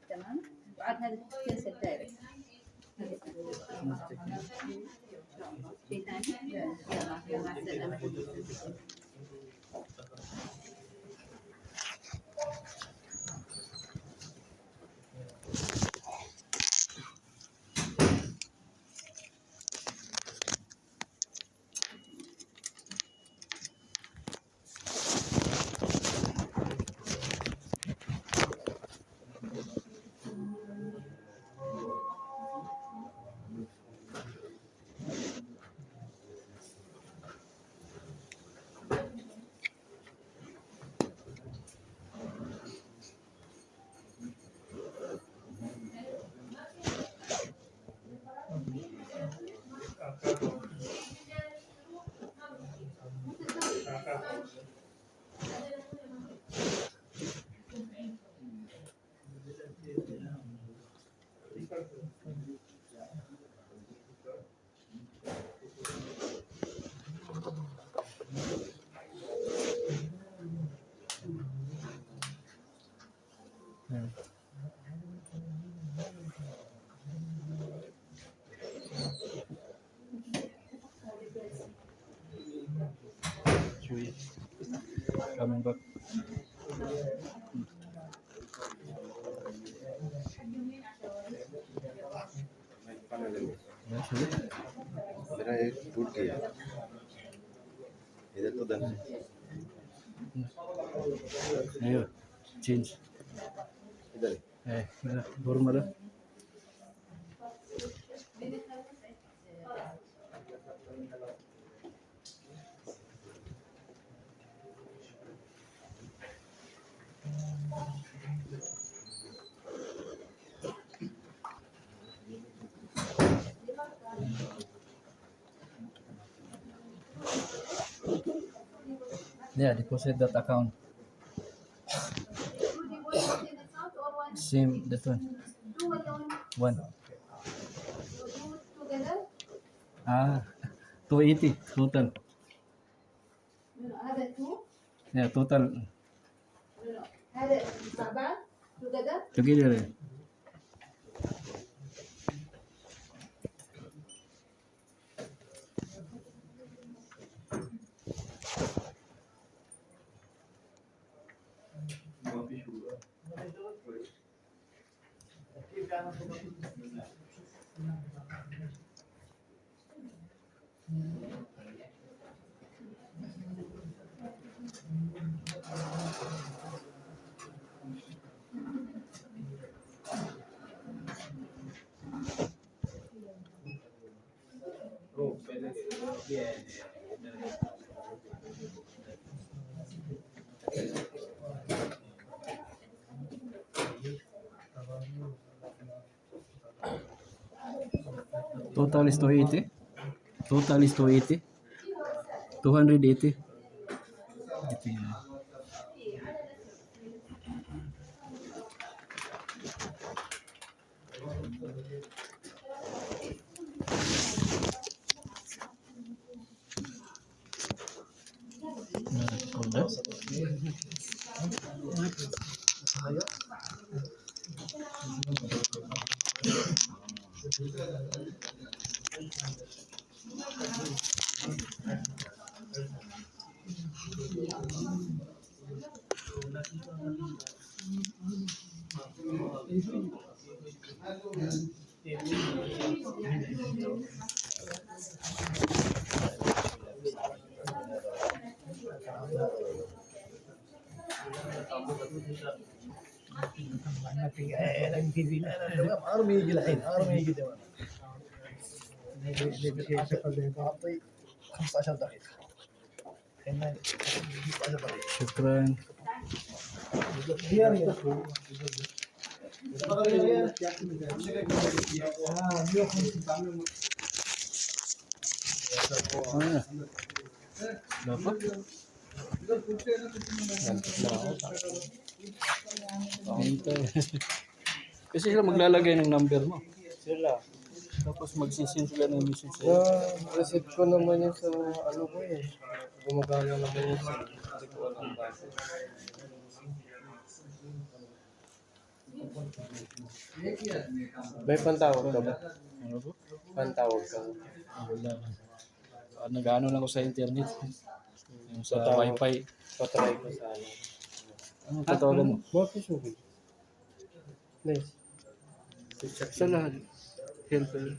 تمام. وعاد هذا تنسى الدايركت. شيء ثاني؟ يلا مع السلامة. Coming back. मेरा एक टूट गया इधर तो दर्द Ayo, change. इधर Baru mana? Yeah, deposit that account. Same that one. One. Ah, 280 total. هذا تو. Yeah, total هذا مع بعض together. together. Total is 280. Total is 280. 280. ارمي يجي الحين ارمي يجي دوام 15 دقيقة الحين 15 دقيقة شكرا. Dapat? Hintay. Kasi sila maglalagay ng number mo. Sila. Tapos magsisin sila ng message sa'yo. Na-reset ko naman yun sa ano ko eh. Gumagana naman yun sa hindi ko alam bakit. May pantawag ka ba? Ano po? Pantawag ka. Wala. Nag-ano lang ako sa internet. Yung sa Tatawag. wifi. Patry ko sa ano. Anong tatawagan mo? Bakit sugi? Nice. Sa lahat. Helper.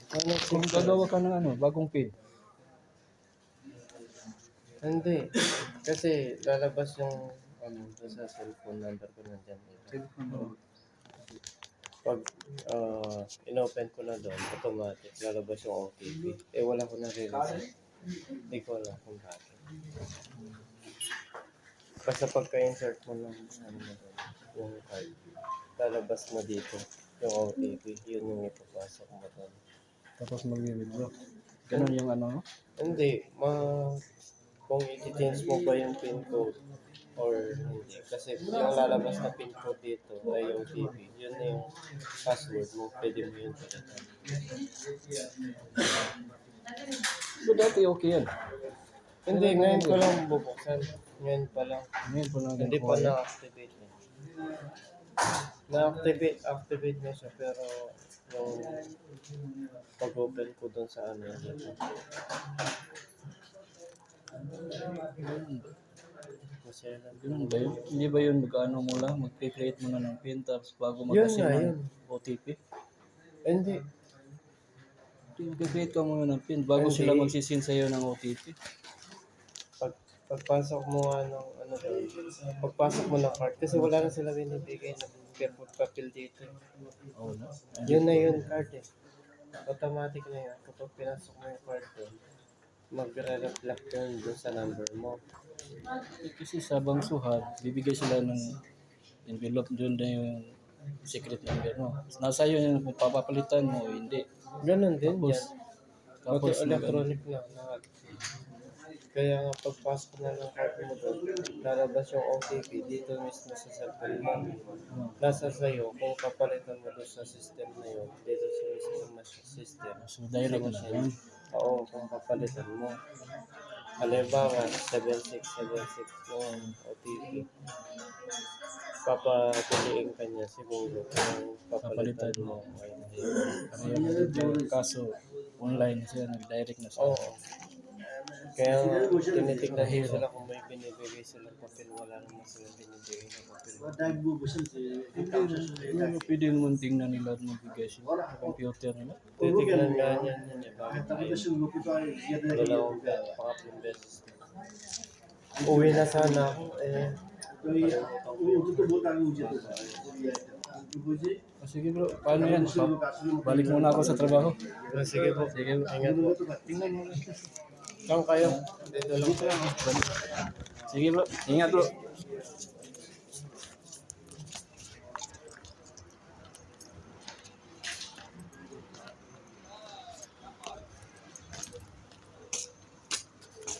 Ano Kung gagawa ka ng ano, bagong pin. Hindi. Kasi lalabas yung ano sa cellphone number ko nandyan. Pag inopen ko na doon, automatic lalabas yung OTP. Eh wala ko na realize. Hindi ko alam kung bakit. Basta pagka-insert mo ng ano na doon, yung card, lalabas mo dito yung OTP. Yun yung ipapasok mo doon. Tapos mag-withdraw. Ganun yung ano. Hindi. Kung i-change mo ba yung pin code or hindi. Kasi yung lalabas na pin code dito ay yung OTP. Yun na yung password mo. Pwede mo yun palitan. So dati okay yan. Hindi, ngayon ko lang bubuksan. Ngayon pa lang. Ngayon po lang Hindi pa na-activate na. Na-activate na siya pero yung pag-open ko dun sa ano dito. Masaya lang. Ganun ba yun? Hindi ba yun mag-ano mo lang? Mag-create mo na ng pin tapos bago Yun mag-asin nga, ng yun. OTP? Hindi. Mag-create ka muna ng pin bago Hindi. sila magsisin sa'yo ng OTP. Pagpasok mo ng ano doon, pagpasok mo ng card, kasi wala na sila binibigay na papel dito. Oo na. Yun na yun card eh. Automatic na yun. Kapag pinasok mo yung card doon, magre-reflect yun doon sa number mo. Kasi sa bangsuhan, bibigay sila ng envelope doon na yung secret number mo. Nasa iyo yung kung papapalitan mo o hindi. Ganun din Tapos, yan. tapos Pati electronic na lahat. Kaya nga pagpasok na ng card mo doon, lalabas yung OTP dito mismo sa cellphone mo. Nasa sa'yo kung papalitan mo doon sa system na yun, dito sa mismo na system. so direct na yun. Oo, kung papalitan mo. Halimbawa, 7676 yung OTP. Papapiliin ka niya siguro kung papalitan mo ay hindi. Kaya kaso online siya, nag-direct na siya. Oo. Kaya tinitignan din sila kung may binibigay silang papel. Wala naman silang binibigay na papel. Hindi pwede naman tingnan nila at magbigay sila sa computer nila. Titignan nga niyan yun eh. Bakit tayo? Dalawang pangatlong beses. Uwi na sana ako eh. Sige bro, paano yan? Balik muna ako sa trabaho. Sige po. Sige bro. Ingat po. Tingnan mo. Saan kayo? Dito lang. Sige bro, ingat bro.